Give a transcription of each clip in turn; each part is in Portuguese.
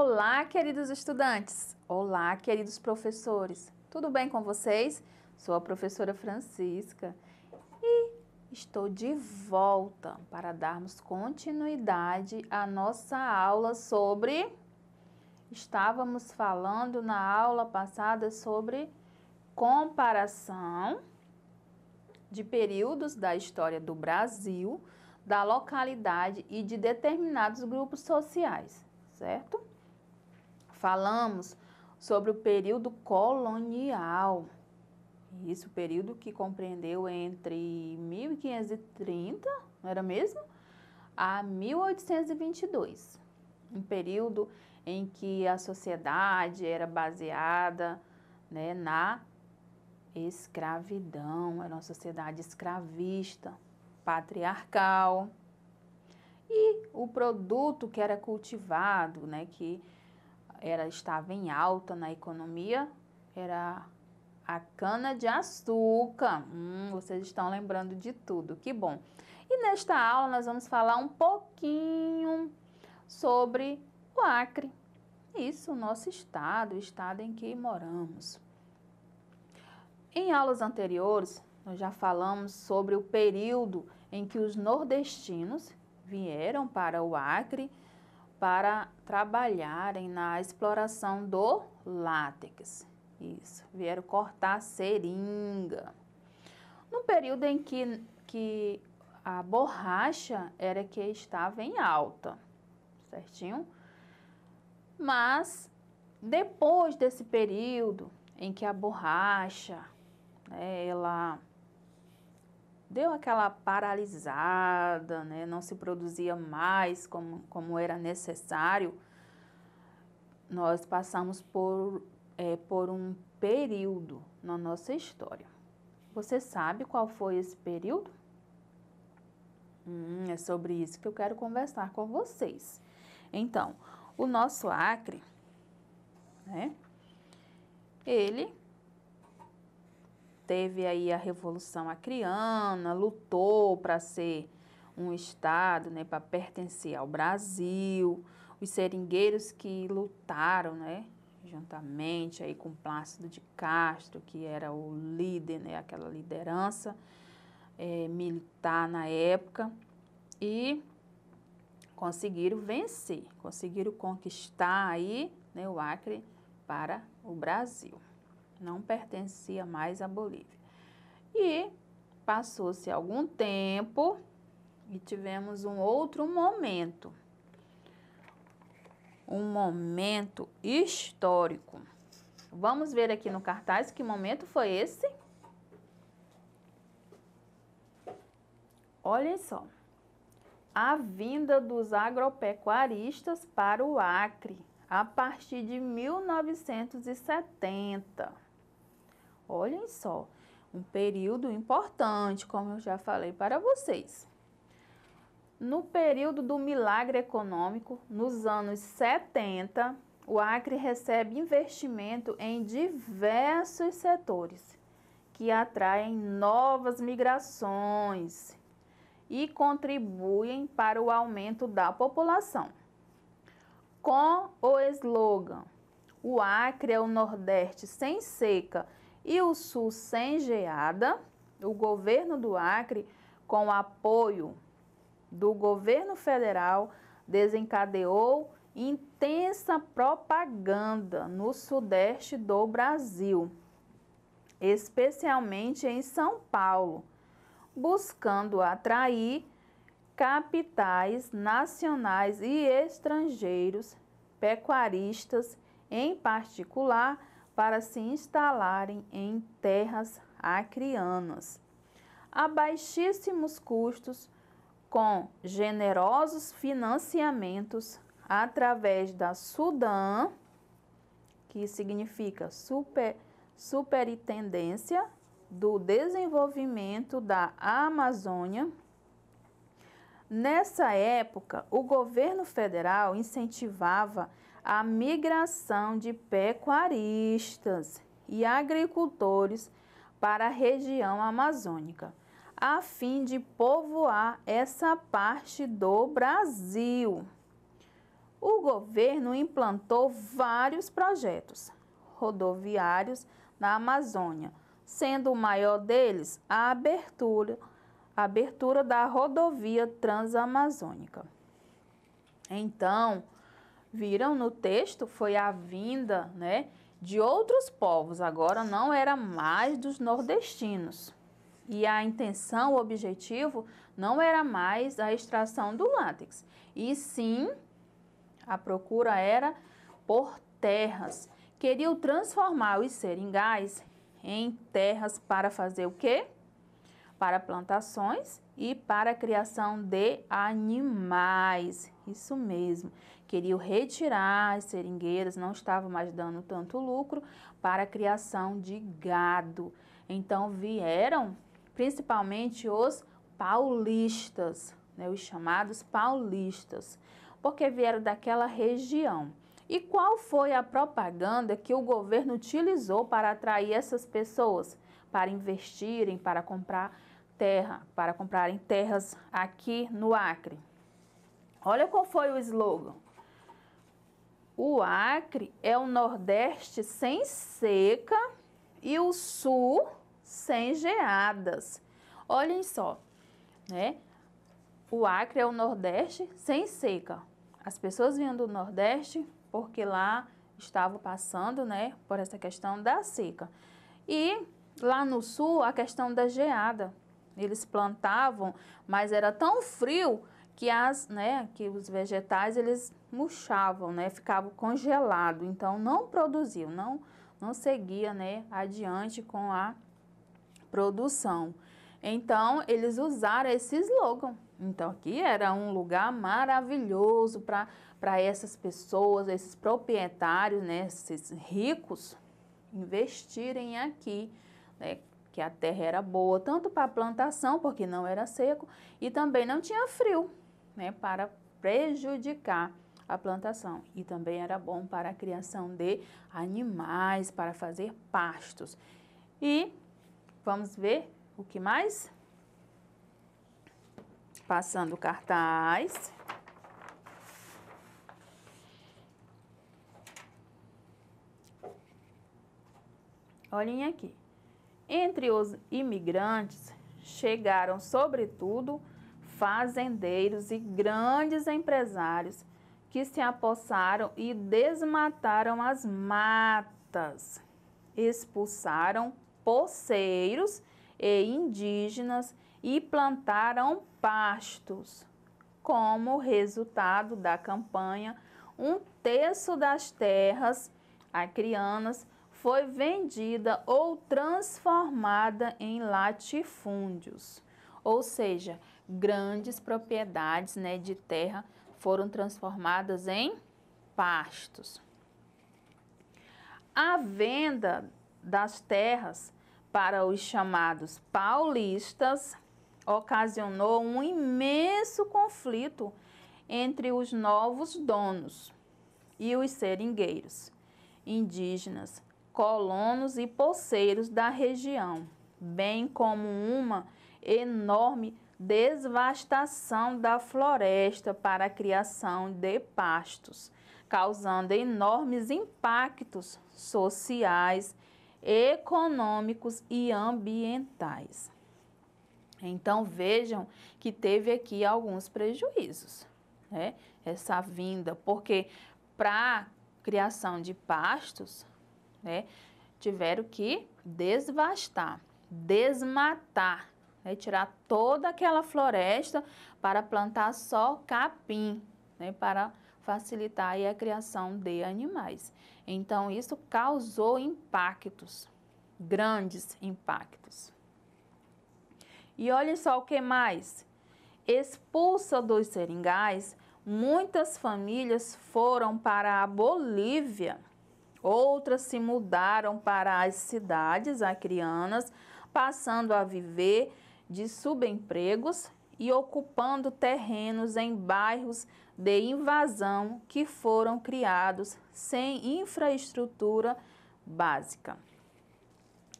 Olá, queridos estudantes! Olá, queridos professores! Tudo bem com vocês? Sou a professora Francisca e estou de volta para darmos continuidade à nossa aula sobre... Estávamos falando na aula passada sobre comparação de períodos da história do Brasil, da localidade e de determinados grupos sociais, certo? Falamos sobre o período colonial, isso, o período que compreendeu entre 1530, não era mesmo? A 1822, um período em que a sociedade era baseada, né, na escravidão, era uma sociedade escravista, patriarcal, e o produto que era cultivado, né, que estava em alta na economia, era a cana-de-açúcar. Vocês estão lembrando de tudo, que bom. E nesta aula nós vamos falar um pouquinho sobre o Acre. Isso, o nosso estado, o estado em que moramos. Em aulas anteriores, nós já falamos sobre o período em que os nordestinos vieram para o Acre para trabalharem na exploração do látex. Isso, vieram cortar seringa. No período em que a borracha era que estava em alta, certinho? Mas depois desse período em que a borracha, né, ela deu aquela paralisada, né, não se produzia mais como era necessário, nós passamos por um período na nossa história. Você sabe qual foi esse período? É sobre isso que eu quero conversar com vocês. Então, o nosso Acre, né, ele teve aí a Revolução Acreana, lutou para ser um estado, né, para pertencer ao Brasil, os seringueiros que lutaram, né, juntamente aí com Plácido de Castro, que era o líder, né, aquela liderança militar na época, e conseguiram vencer, conseguiram conquistar aí, né, o Acre para o Brasil. Não pertencia mais à Bolívia. E passou-se algum tempo e tivemos um outro momento. Um momento histórico. Vamos ver aqui no cartaz que momento foi esse? Olhem só. A vinda dos agropecuaristas para o Acre, a partir de 1970. Olhem só, um período importante, como eu já falei para vocês. No período do milagre econômico, nos anos 70, o Acre recebe investimento em diversos setores, que atraem novas migrações e contribuem para o aumento da população. Com o slogan "O Acre é o Nordeste sem seca e o Sul sem geada", o governo do Acre, com o apoio do governo federal, desencadeou intensa propaganda no sudeste do Brasil, especialmente em São Paulo, buscando atrair capitais nacionais e estrangeiros, pecuaristas em particular, para se instalarem em terras acreanas. A baixíssimos custos, com generosos financiamentos através da SUDAM, que significa Superintendência do Desenvolvimento da Amazônia. Nessa época, o governo federal incentivava a migração de pecuaristas e agricultores para a região amazônica, a fim de povoar essa parte do Brasil. O governo implantou vários projetos rodoviários na Amazônia, sendo o maior deles a abertura da rodovia transamazônica. Então, viram no texto, foi a vinda, né, de outros povos, agora não era mais dos nordestinos. E a intenção, o objetivo, não era mais a extração do látex, e sim a procura era por terras. Queriam transformar os seringais em terras para fazer o quê? Para plantações e para a criação de animais. Isso mesmo. Queriam retirar as seringueiras, não estavam mais dando tanto lucro para a criação de gado. Então vieram principalmente os paulistas, né, os chamados paulistas, porque vieram daquela região. E qual foi a propaganda que o governo utilizou para atrair essas pessoas? Para investirem, para comprar terra, para comprarem terras aqui no Acre. Olha qual foi o slogan. O Acre é o Nordeste sem seca e o Sul sem geadas. Olhem só, né? O Acre é o Nordeste sem seca. As pessoas vinham do Nordeste porque lá estavam passando, né, por essa questão da seca. E lá no Sul, a questão da geada. Eles plantavam, mas era tão frio que que os vegetais eles murchavam, né, ficavam congelados. Então não produziam, não seguia, né, adiante com a produção. Então eles usaram esse slogan. Então aqui era um lugar maravilhoso para essas pessoas, esses proprietários, né, esses ricos investirem aqui, né, que a terra era boa tanto para a plantação, porque não era seco, e também não tinha frio, né, para prejudicar a plantação. E também era bom para a criação de animais, para fazer pastos. E vamos ver o que mais? Passando o cartaz. Olhem aqui. Entre os imigrantes chegaram, sobretudo, fazendeiros e grandes empresários que se apossaram e desmataram as matas, expulsaram poceiros e indígenas e plantaram pastos. Como resultado da campanha, um terço das terras acreanas foi vendida ou transformada em latifúndios, ou seja, grandes propriedades, né, de terra foram transformadas em pastos. A venda das terras para os chamados paulistas ocasionou um imenso conflito entre os novos donos e os seringueiros, indígenas, colonos e poceiros da região, bem como uma enorme devastação da floresta para a criação de pastos, causando enormes impactos sociais, econômicos e ambientais. Então vejam que teve aqui alguns prejuízos, né? Essa vinda, porque para criação de pastos, né, tiveram que desvastar, desmatar, né, tirar toda aquela floresta para plantar só capim, né, para facilitar aí a criação de animais. Então isso causou impactos, grandes impactos. E olhem só o que mais. Expulsa dos seringais, muitas famílias foram para a Bolívia. Outras se mudaram para as cidades acreanas, passando a viver de subempregos e ocupando terrenos em bairros de invasão que foram criados sem infraestrutura básica.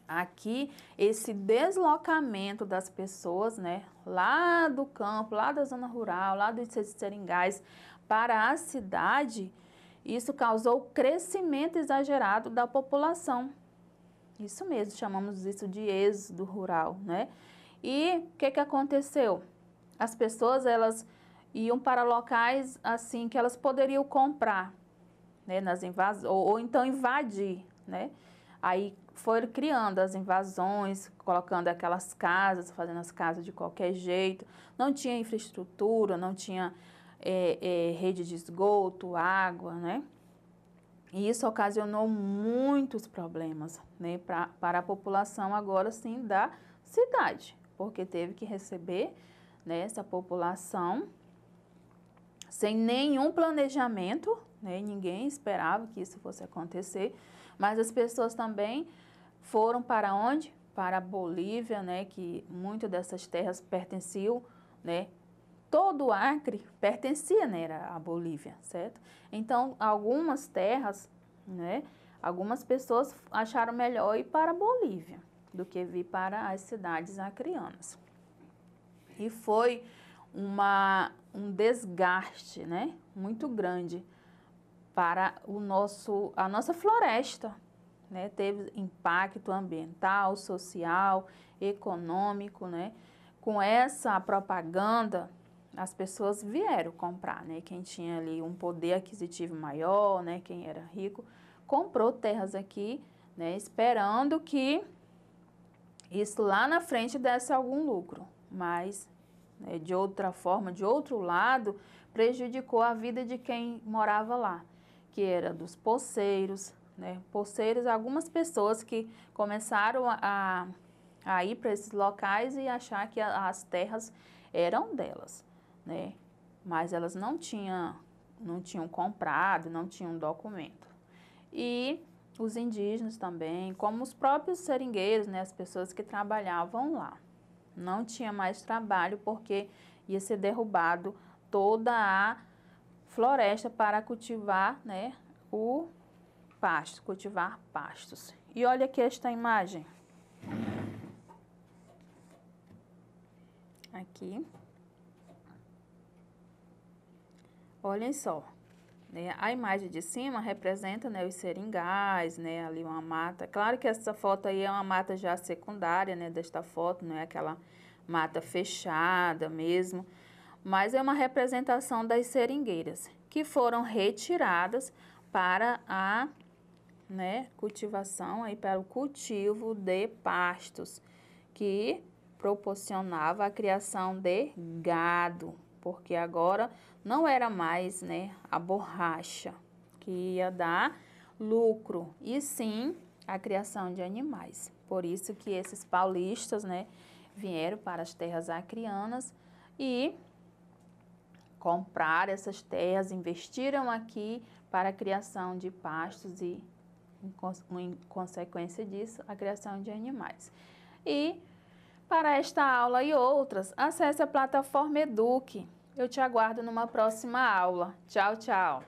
Aqui, esse deslocamento das pessoas, né, lá do campo, lá da zona rural, lá dos seringais, para a cidade, isso causou crescimento exagerado da população. Isso mesmo, chamamos isso de êxodo rural, né? E o que aconteceu? As pessoas, elas iam para locais assim que elas poderiam comprar, né, nas invasões, ou então invadir, né? Aí foram criando as invasões, colocando aquelas casas, fazendo as casas de qualquer jeito. Não tinha infraestrutura, não tinha rede de esgoto, água, né? E isso ocasionou muitos problemas, né, para a população agora sim da cidade, porque teve que receber, né, essa população sem nenhum planejamento, né, ninguém esperava que isso fosse acontecer, mas as pessoas também foram para onde? Para a Bolívia, né, que muitas dessas terras pertenciam, né, todo o Acre pertencia, né, à Bolívia, certo? Então, algumas terras, né, algumas pessoas acharam melhor ir para a Bolívia do que vir para as cidades acreanas. E foi um desgaste, né, muito grande para a nossa floresta, né? Teve impacto ambiental, social, econômico, né? Com essa propaganda, as pessoas vieram comprar, né? Quem tinha ali um poder aquisitivo maior, né? Quem era rico, comprou terras aqui, né? Esperando que isso lá na frente desse algum lucro, mas, né, de outra forma, de outro lado, prejudicou a vida de quem morava lá, que era dos poceiros, né? Poceiros, algumas pessoas que começaram a ir para esses locais e achar que as terras eram delas, né? Mas elas não tinham comprado, não tinham documento. E os indígenas também, como os próprios seringueiros, né, as pessoas que trabalhavam lá. Não tinha mais trabalho porque ia ser derrubado toda a floresta para cultivar, né, o pasto, cultivar pastos. E olha aqui esta imagem. Aqui. Olhem só. A imagem de cima representa, né, os seringais, né, ali uma mata. Claro que essa foto aí é uma mata já secundária, né, desta foto, não é aquela mata fechada mesmo, mas é uma representação das seringueiras, que foram retiradas para a, né, cultivação, aí para o cultivo de pastos, que proporcionava a criação de gado, porque agora não era mais, né, a borracha que ia dar lucro, e sim a criação de animais. Por isso que esses paulistas, né, vieram para as terras acreanas e compraram essas terras, investiram aqui para a criação de pastos e, em consequência disso, a criação de animais. E para esta aula e outras, acesse a plataforma Eduque. Eu te aguardo numa próxima aula. Tchau, tchau!